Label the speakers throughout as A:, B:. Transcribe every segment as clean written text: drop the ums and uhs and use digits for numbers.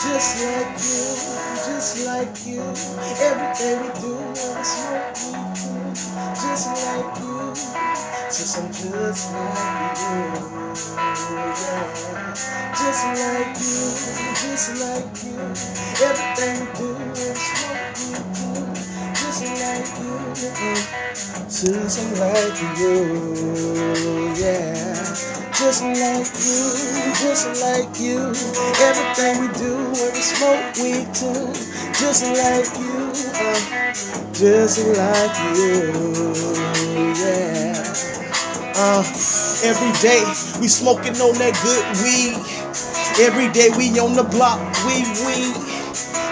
A: just like you, just like you. Everything we do when we smoke weed too, just like you. Since I'm just like you, yeah. Just like you, just like you. Everything we do when we smoke weed too, just like you. Since I'm like you, yeah. Just like you, just like you. Everything we do when we smoke weed too, just like you, just like you, yeah. Every day we smoking on that good weed. Every day we on the block, weed.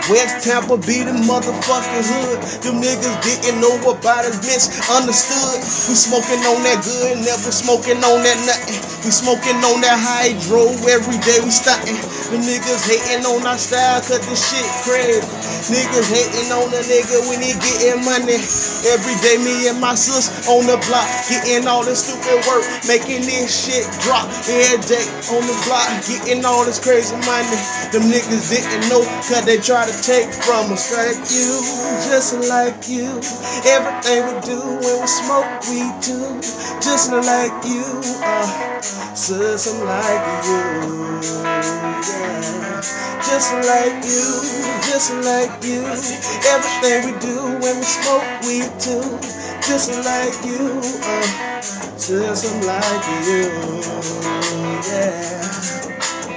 A: West Tampa be the motherfucking hood. Them niggas didn't know about us, misunderstood. We smoking on that good, never smoking on that nothing. We smoking on that hydro, every day we stunting. The niggas hating on our style cause this shit crazy. Niggas hating on the nigga when he getting money. Every day me and my sis on the block, getting all this stupid work, making this shit drop. Every day on the block, getting all this crazy money. Them niggas didn't know cause they try to take from us. Like you, just like you. Everything we do when we smoke weed too, just like you. Sis, I'm like you, yeah. Just like you, just like you. Everything we do when we smoke weed too, just like you. Sis, I'm like you,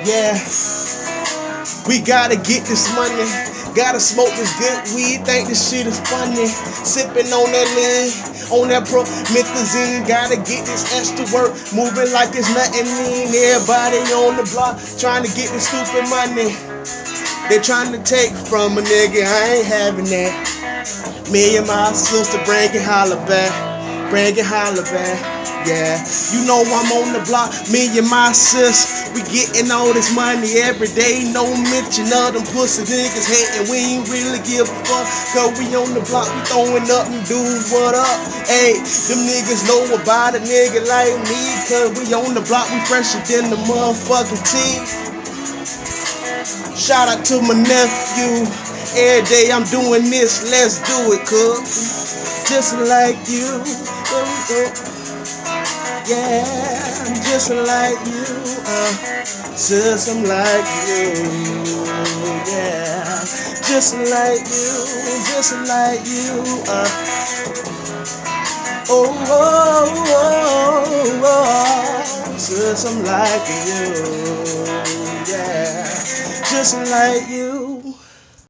A: yeah. We gotta get this money, gotta smoke this good weed, think this shit is funny. Sipping on that lean, on that promethazine, gotta get this extra work, moving like it's nothing mean. Everybody on the block trying to get this stupid money. They trying to take from a nigga, I ain't having that. Me and my sister bring it holla back, yeah. You know I'm on the block, me and my sis, we getting all this money every day. No mention of them pussy niggas hating, we ain't really give a fuck. Cause we on the block, we throwing up and dudes, what up? Hey, them niggas know about a nigga like me. Cause we on the block, we fresher than the motherfucking team. Shout out to my nephew, every day I'm doing this, let's do it, cuz. Just like you, yeah, I'm just like you, sis, I'm like you, yeah, just like you, oh, sis, I'm like you, yeah, just like you.